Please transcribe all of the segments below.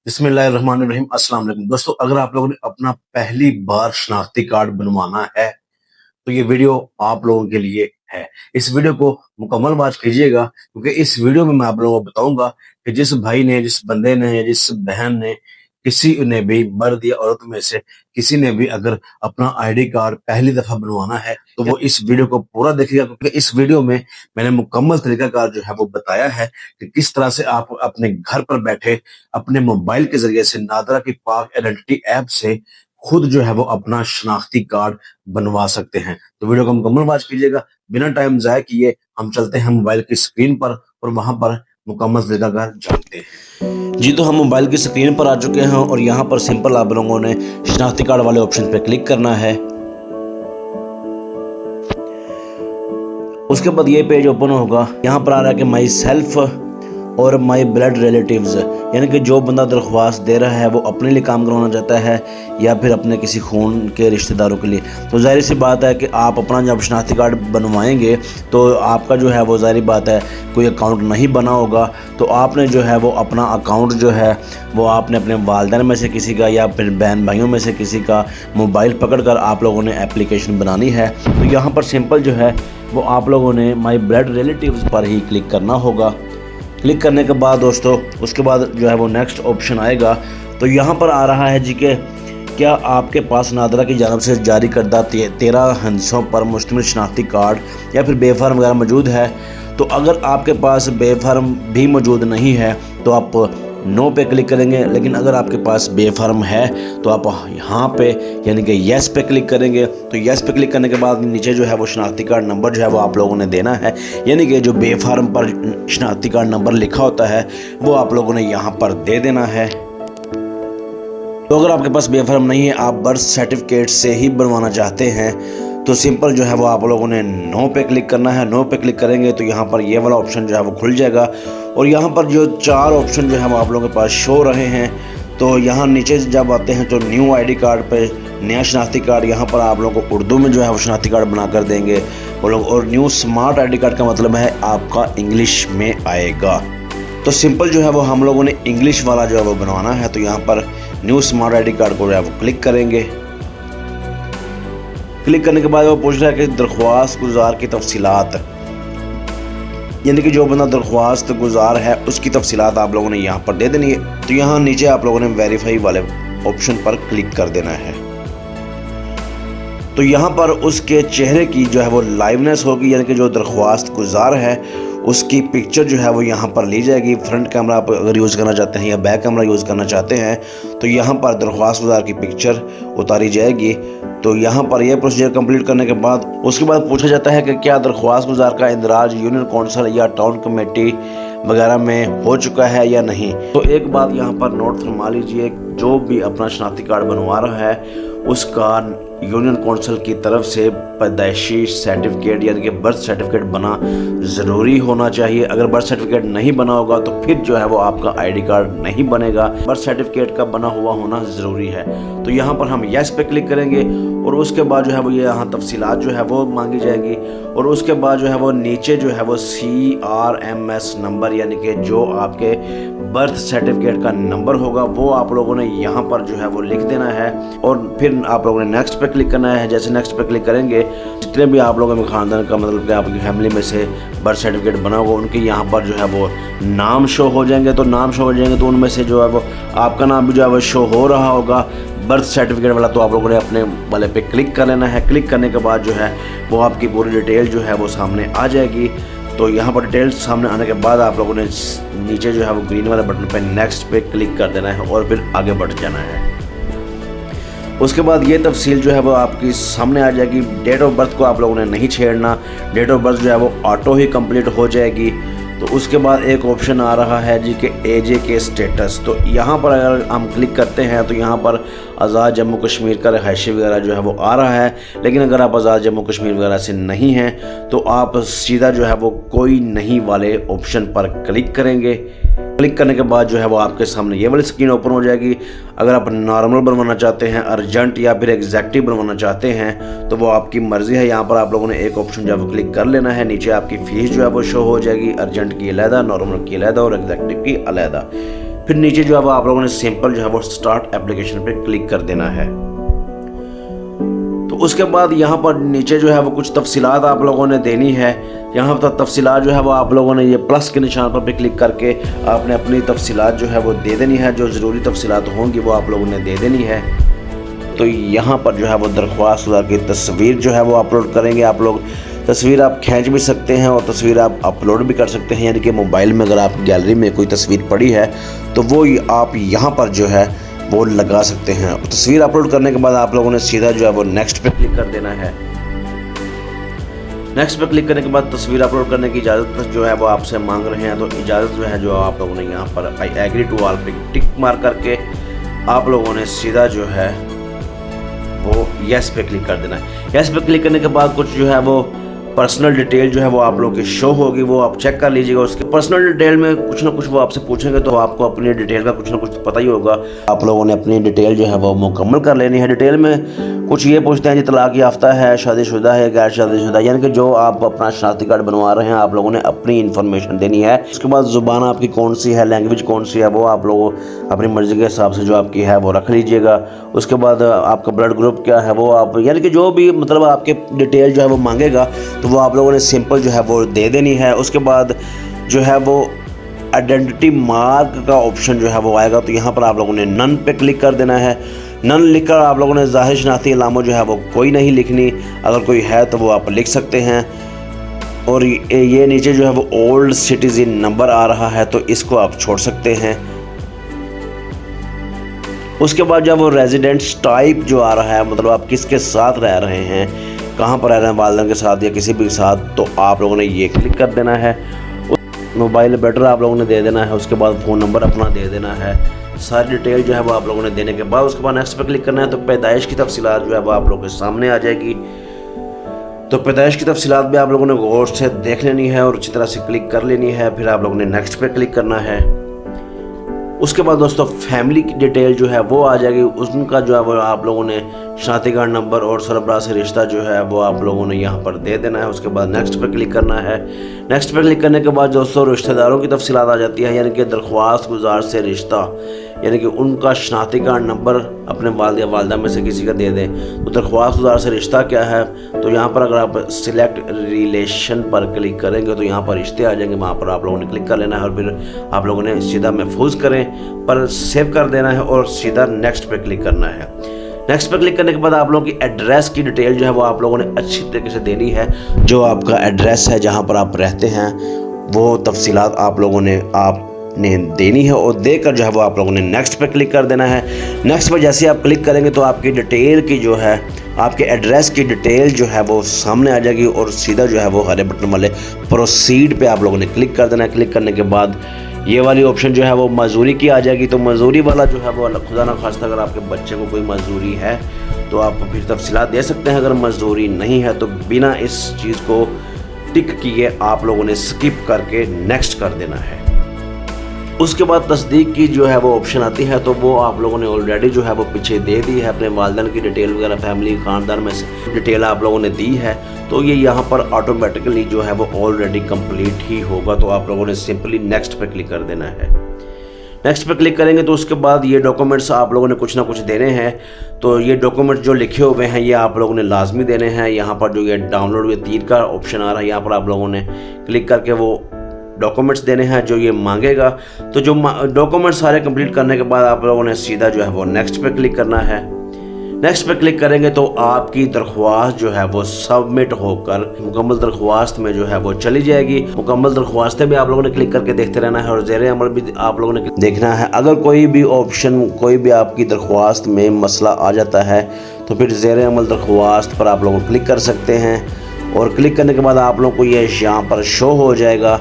बिस्मिल्लाहिर्रहमानिर्रहीम। अस्सलाम वालेकुम दोस्तों, अगर आप लोगों ने अपना पहली बार शनाख्ती कार्ड बनवाना है तो ये वीडियो आप लोगों के लिए है। इस वीडियो को मुकम्मल वॉच कीजिएगा, क्योंकि इस वीडियो में मैं आप लोगों को बताऊंगा कि जिस भाई ने, जिस बंदे ने या जिस बहन ने, किसी ने भी, मर्द या औरत में से किसी ने भी अगर अपना आईडी कार्ड पहली दफा बनवाना है तो वो इस वीडियो को पूरा देखिएगा, क्योंकि इस वीडियो में मैंने मुकम्मल तरीकाकार जो है वो बताया है कि किस तरह से आप अपने घर पर बैठे अपने मोबाइल के जरिए से नादरा की पाक आइडेंटिटी ऐप से खुद जो है वो अपना शनाख्ती कार्ड बनवा सकते हैं। तो वीडियो को मुकम्मल वॉच कीजिएगा। बिना टाइम जाया किए हम चलते हैं मोबाइल की स्क्रीन पर और वहां पर मुकम्मल तरीकाकार जानते हैं। जी, तो हम मोबाइल की स्क्रीन पर आ चुके हैं और यहाँ पर सिंपल आप लोगों ने शनाख्ती कार्ड वाले ऑप्शन पे क्लिक करना है। उसके बाद ये पेज ओपन होगा। यहाँ पर आ रहा है कि माई सेल्फ और माई ब्लड रिलेटिव्स, यानी कि जो बंदा दरख्वास्त दे रहा है वो अपने लिए काम करवाना चाहता है या फिर अपने किसी खून के रिश्तेदारों के लिए। तो जाहिर सी बात है कि आप अपना जब शनाख्ती कार्ड बनवाएंगे तो आपका जो है वो जाहिर बात है कोई अकाउंट नहीं बना होगा, तो आपने जो है वो अपना अकाउंट जो है वो आपने अपने वालिदैन में से किसी का या फिर बहन भाइयों में से किसी का मोबाइल पकड़ कर आप लोगों ने एप्लीकेशन बनानी है। तो यहाँ पर सिंपल जो है वो आप लोगों ने माई ब्लड रिलेटिव्स पर ही क्लिक करना होगा। क्लिक करने के बाद दोस्तों उसके बाद जो है वो नेक्स्ट ऑप्शन आएगा। तो यहाँ पर आ रहा है जी कि क्या आपके पास नादरा की जानब से जारी करदा 13 हिस्सों पर मुश्तमिल शनाख्ती कार्ड या फिर बेफार्म वगैरह मौजूद है। तो अगर आपके पास बेफार्म भी मौजूद नहीं है तो आप नो पे क्लिक करेंगे, लेकिन अगर आपके पास बेफार्म है तो आप यहाँ पे यानी कि येस पे क्लिक करेंगे। तो येस पे क्लिक करने के बाद नीचे जो है वो शनाख्ती कार्ड नंबर जो है वो आप लोगों ने देना है, यानी कि जो बेफार्म पर शनाख्ती कार्ड नंबर लिखा होता है वो आप लोगों ने यहाँ पर दे देना है। तो अगर आपके पास बेफार्म नहीं है, आप बर्थ सर्टिफिकेट से ही बनवाना चाहते हैं, तो सिंपल जो है वो आप लोगों ने नो पे क्लिक करना है। नो पे क्लिक करेंगे तो यहाँ पर ये वाला ऑप्शन जो है वो खुल जाएगा और यहाँ पर जो 4 ऑप्शन जो है वो आप लोगों के पास शो रहे हैं। तो यहाँ नीचे जब आते हैं तो न्यू आईडी कार्ड पे नया शनाख्ती कार्ड, यहाँ पर आप लोगों को उर्दू में जो है वो शनाख्ती कार्ड बना कर देंगे वो लोग। और न्यू स्मार्ट आईडी कार्ड का मतलब है आपका इंग्लिश में आएगा। तो सिंपल जो है वो हम लोगों ने इंग्लिश वाला जो है वो बनवाना है। तो यहाँ पर न्यू स्मार्ट आईडी कार्ड को जो है वो क्लिक करेंगे। क्लिक करने के बाद वो पूछ रहा है कि दरख्वास्त गुजार की तफसीलात, यानी कि जो बंदा दरख्वास्त गुजार है उसकी तफसीलात आप लोगों ने यहाँ पर दे देनी है। तो यहाँ नीचे आप लोगों ने वेरीफाई वाले ऑप्शन पर क्लिक कर देना है। तो यहाँ पर उसके चेहरे की जो है वो लाइवनेस होगी, यानी कि जो दरख्वास्त गुजार है उसकी पिक्चर जो है वो यहाँ पर ली जाएगी। फ्रंट कैमरा आप अगर यूज़ करना चाहते हैं या बैक कैमरा यूज़ करना चाहते हैं तो यहाँ पर दरख्वास्त गुजार की पिक्चर उतारी जाएगी। तो यहाँ पर यह प्रोसीजर कंप्लीट करने के बाद उसके बाद पूछा जाता है कि क्या दरख्वास्त गुजार का इंदराज यूनियन कौंसिल या टाउन कमेटी वगैरह में हो चुका है या नहीं। तो एक बात यहाँ पर नोट फरमा लीजिए, जो भी अपना शनाख्ती कार्ड बनवा रहा है उसका यूनियन कौंसिल की तरफ से पैदाइशी सर्टिफिकेट यानी कि बर्थ सर्टिफिकेट बना ज़रूरी होना चाहिए। अगर बर्थ सर्टिफिकेट नहीं बना होगा तो फिर जो है वो आपका आईडी कार्ड नहीं बनेगा। बर्थ सर्टिफिकेट का बना हुआ होना ज़रूरी है। तो यहाँ पर हम येस पे क्लिक करेंगे और उसके बाद जो है वो ये यहाँ तफसीलात जो है वो मांगी जाएगी और उसके बाद जो है वो नीचे जो है वो CRMS नंबर, यानी कि जो आपके बर्थ सर्टिफिकेट का नंबर होगा वो आप लोगों ने यहाँ पर जो है वो लिख देना है और फिर आप लोगों ने नेक्स्ट पे क्लिक करना है। जैसे नेक्स्ट पे क्लिक करेंगे जितने भी आप लोगों में ख़ानदान का मतलब कि आपकी फैमिली में से बर्थ सर्टिफिकेट बना होगा उनके यहाँ पर जो है वो नाम शो हो जाएंगे। तो नाम शो हो जाएंगे तो उनमें से जो है वो आपका नाम भी जो है वो शो हो रहा होगा बर्थ सर्टिफिकेट वाला। तो आप लोगों ने अपने वाले पे क्लिक कर लेना है। क्लिक करने के बाद जो है वो आपकी पूरी डिटेल जो है वो सामने आ जाएगी। तो यहाँ पर डिटेल्स सामने आने के बाद आप लोगों ने नीचे जो है वो ग्रीन वाले बटन पे नेक्स्ट पे क्लिक कर देना है और फिर आगे बढ़ जाना है। उसके बाद ये तफसील जो है वो आपकी सामने आ जाएगी। डेट ऑफ बर्थ को आप लोगों ने नहीं छेड़ना, डेट ऑफ बर्थ जो है वो ऑटो ही कंप्लीट हो जाएगी। तो उसके बाद एक ऑप्शन आ रहा है जी कि एजे के स्टेटस। तो यहाँ पर अगर हम क्लिक करते हैं तो यहाँ पर आज़ाद जम्मू कश्मीर का रिहायशी वगैरह जो है वो आ रहा है, लेकिन अगर आप आज़ाद जम्मू कश्मीर वगैरह से नहीं हैं तो आप सीधा जो है वो कोई नहीं वाले ऑप्शन पर क्लिक करेंगे। क्लिक करने के बाद जो है वो आपके सामने ये वाली स्क्रीन ओपन हो जाएगी। अगर आप नॉर्मल बनवाना चाहते हैं, अर्जेंट या फिर एग्जैक्टिव बनवाना चाहते हैं तो वो आपकी मर्ज़ी है। यहाँ पर आप लोगों ने एक ऑप्शन जो है वो क्लिक कर लेना है। नीचे आपकी फ़ीस जो है वो शो हो जाएगी, अर्जेंट की अलहदा, नॉर्मल की अलहदा और एग्जैक्टिव की अलहदा। फिर नीचे जो है वो आप लोगों ने सिंपल जो है वो स्टार्ट एप्लीकेशन पे क्लिक कर देना है। तो उसके बाद यहाँ पर नीचे जो है वो कुछ तफसीलात आप लोगों ने देनी है। यहाँ पर तफसीलात जो है वो आप लोगों ने ये प्लस के निशान पर भी क्लिक करके आपने अपनी तफसीलात जो है वो दे देनी है। जो ज़रूरी तफसीलात होंगी वो आप लोगों ने दे देनी है। तो यहाँ पर जो है वो दरख्वास्त की तस्वीर जो है वो अपलोड करेंगे आप लोग। तस्वीर आप खींच भी सकते हैं और तस्वीर आप अपलोड भी कर सकते हैं, यानी कि मोबाइल में अगर आप गैलरी में कोई तस्वीर पड़ी है तो वो आप यहाँ पर जो है वो लगा सकते हैं। तस्वीर अपलोड करने के बाद आप लोगों ने सीधा जो है वो नेक्स्ट पे क्लिक कर देना है। नेक्स्ट पे क्लिक करने के बाद तस्वीर अपलोड करने की इजाज़त जो है वो आपसे मांग रहे हैं, तो इजाज़त जो है जो आप लोगों ने यहाँ पर आई एग्री टू ऑल पे टिक मार करके आप लोगों ने सीधा जो है वो यस पे क्लिक कर देना है। यस पे क्लिक करने के बाद कुछ जो है वो पर्सनल डिटेल जो है वो आप लोगों की शो होगी, वो आप चेक कर लीजिएगा। उसके पर्सनल डिटेल में कुछ ना कुछ वो आपसे पूछेंगे, तो आपको अपनी डिटेल का कुछ ना कुछ तो पता ही होगा। आप लोगों ने अपनी डिटेल जो है वो मुकम्मल कर लेनी है। डिटेल में कुछ ये पूछते हैं जी तलाक याफ्ता है, शादीशुदा है, गैर शादीशुदा, यानी कि जो आप अपना शनाख्ती कार्ड बनवा रहे हैं आप लोगों ने अपनी इन्फॉर्मेशन देनी है। उसके बाद ज़ुबान आपकी कौन सी है, लैंग्वेज कौन सी है, वो आप लोग अपनी मर्ज़ी के हिसाब से जो आपकी है वो रख लीजिएगा। उसके बाद आपका ब्लड ग्रुप क्या है वो आप, यानी कि जो भी मतलब आपके डिटेल जो है वो मांगेगा तो वो आप लोगों ने सिंपल जो है वो दे देनी है। उसके बाद जो है वो आइडेंटिटी मार्क का ऑप्शन जो है वो आएगा, तो यहाँ पर आप लोगों ने नन पे क्लिक कर देना है। नन लिखकर आप लोगों ने ज़ाहिर शनाख्ती अलामत जो है वो कोई नहीं लिखनी, अगर कोई है तो वो आप लिख सकते हैं। और ये नीचे जो है वो ओल्ड सिटीज़न नंबर आ रहा है तो इसको आप छोड़ सकते हैं। उसके बाद जब वो रेजिडेंट्स टाइप जो आ रहा है, मतलब आप किसके साथ रह रहे हैं, कहाँ पर रह रहे हैं, वालिदैन के साथ या किसी भी साथ, तो आप लोगों ने ये क्लिक कर देना है। मोबाइल बेटर आप लोगों ने दे देना है। उसके बाद फ़ोन नंबर अपना दे देना है। सारी डिटेल जो है वो आप लोगों ने देने के बाद उसके बाद नेक्स्ट पे क्लिक करना है। तो पैदाइश की तफसीलात जो है वो आप लोगों के सामने आ जाएगी। तो पैदाइश की तफसीलात भी आप लोगों ने गौर से देख लेनी है और अच्छी तरह से क्लिक कर लेनी है। फिर आप लोगों ने नेक्स्ट पे क्लिक करना है। उसके बाद दोस्तों फैमिली की डिटेल जो है वो आ जाएगी। उनका जो है वो आप लोगों ने शनाख्ती कार्ड नंबर और सरबराह से रिश्ता जो है वो आप लोगों ने यहाँ पर दे देना है। उसके बाद नेक्स्ट पे क्लिक करना है। नेक्स्ट पे क्लिक करने के बाद दोस्तों रिश्तेदारों की तफसीलात आ जाती है, यानी कि दरख्वास्त गुजार से रिश्ता, यानी कि उनका शनाख्ती कार्ड नंबर अपने वालिद या वालिदा में से किसी का दे दें। तो दरख्वास्त गुजार से रिश्ता क्या है, तो यहाँ पर अगर आप सिलेक्ट रिलेशन पर क्लिक करेंगे तो यहाँ पर रिश्ते आ जाएंगे, वहाँ पर आप लोगों ने क्लिक कर लेना है और फिर आप लोगों ने सीधा महफूज करें पर सेव कर देना है और सीधा नेक्स्ट पे क्लिक करना है। नेक्स्ट पे क्लिक करने के बाद आप लोगों की एड्रेस की डिटेल जो है वो आप लोगों ने अच्छी तरीके से देनी है। जो आपका एड्रेस है जहाँ पर आप रहते हैं वो तफसीलात आप लोगों ने देनी है और देकर जो है वो आप लोगों ने नेक्स्ट पे क्लिक कर देना है। नेक्स्ट पे जैसे आप क्लिक करेंगे तो आपकी डिटेल की जो है आपके एड्रेस की डिटेल जो है वो सामने आ जाएगी और सीधा जो है वो हरे बटन वाले प्रोसीड पे आप लोगों ने क्लिक कर देना है। क्लिक करने के बाद ये वाली ऑप्शन जो है वो मजदूरी की आ जाएगी। तो मजदूरी वाला जो है वो खुदा ना खास्ता अगर आपके बच्चे को कोई मजदूरी है तो आप फिर तफसीलात दे सकते हैं। अगर मजदूरी नहीं है तो बिना इस चीज़ को टिक किए आप लोगों ने स्किप करके नेक्स्ट कर देना है। उसके बाद तस्दीक की जो है वो ऑप्शन आती है, तो वो आप लोगों ने ऑलरेडी जो है वो पीछे दे दी है। अपने वालिदैन की डिटेल वगैरह फैमिली ख़ानदान में से डिटेल आप लोगों ने दी है, तो ये यहाँ पर ऑटोमेटिकली जो है वो ऑलरेडी कंप्लीट ही होगा। तो आप लोगों ने सिंपली नेक्स्ट पे क्लिक कर देना है। नेक्स्ट पे क्लिक करेंगे तो उसके बाद ये डॉक्यूमेंट्स आप लोगों ने कुछ ना कुछ देने हैं। तो ये डॉक्यूमेंट्स जो लिखे हुए हैं ये आप लोगों ने लाजमी देने हैं। यहाँ पर जो ये डाउनलोड या तीर का ऑप्शन आ रहा है यहाँ पर आप लोगों ने क्लिक करके वो डॉक्यूमेंट्स देने हैं जो ये मांगेगा। तो जो डॉक्यूमेंट्स सारे कंप्लीट करने के बाद आप लोगों ने सीधा जो है वो नेक्स्ट पे क्लिक करना है। नेक्स्ट पे क्लिक करेंगे तो आपकी दरख्वास्त जो है वो सबमिट होकर मुकम्मल दरख्वास्त में जो है वो चली जाएगी। मुकम्मल दरख्वास्तें भी आप लोगों ने क्लिक करके देखते रहना है और ज़ेर अमल भी आप लोगों ने देखना है। अगर कोई भी ऑप्शन कोई भी आपकी दरख्वास्त में मसला आ जाता है तो फिर ज़ेर अमल दरख्वास्त पर आप लोग क्लिक कर सकते हैं और क्लिक करने के बाद आप लोगों को ये यहाँ पर शो हो जाएगा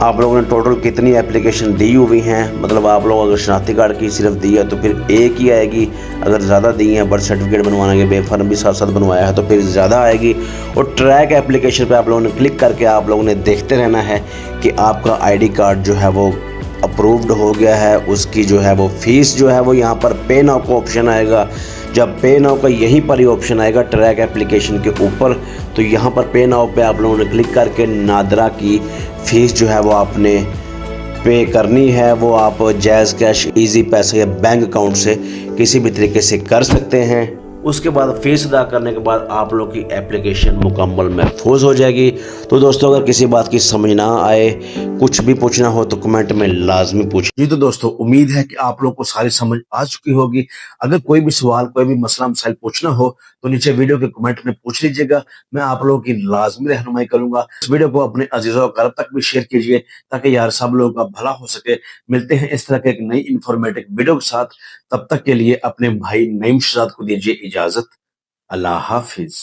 आप लोगों ने टोटल कितनी एप्लीकेशन दी हुई हैं। मतलब आप लोग अगर शनाख्ती कार्ड की सिर्फ दी है तो फिर एक ही आएगी, अगर ज़्यादा दी है बर्थ सर्टिफिकेट बनवाने के बेफर्म भी साथ साथ बनवाया है तो फिर ज़्यादा आएगी। और ट्रैक एप्लीकेशन पे आप लोगों ने क्लिक करके आप लोगों ने देखते रहना है कि आपका आईडी कार्ड जो है वो अप्रूव्ड हो गया है। उसकी जो है वो फ़ीस जो है वो यहाँ पर पे नाउ का ऑप्शन आएगा। जब पे नाउ का यहीं पर ही ऑप्शन आएगा ट्रैक एप्लीकेशन के ऊपर, तो यहाँ पर पे नाउ पे आप लोगों ने क्लिक करके नादरा की फ़ीस जो है वो आपने पे करनी है वो आप जैज़ कैश, इजी पैसे या बैंक अकाउंट से किसी भी तरीके से कर सकते हैं। उसके बाद फीस अदा करने के बाद आप लोग की एप्लीकेशन मुकम्मल महफूज हो जाएगी। तो दोस्तों, अगर किसी बात की समझ ना आए, कुछ भी पूछना हो तो कमेंट में लाजमी पूछें। जी तो दोस्तों, उम्मीद है कि आप लोग को सारी समझ आ चुकी होगी। अगर कोई भी सवाल, कोई भी मसला मसाइल पूछना हो तो नीचे वीडियो के कमेंट में पूछ लीजिएगा, मैं आप लोगों की लाजमी रहनुमाई करूंगा। इस वीडियो को अपने अजीजों और तक भी शेयर कीजिए ताकि यार सब लोगों का भला हो सके। मिलते हैं इस तरह के एक नई इंफॉर्मेटिव वीडियो के साथ। तब तक के लिए अपने भाई नईम शहजाद को दीजिए इजाजत। अल्लाह हाफिज।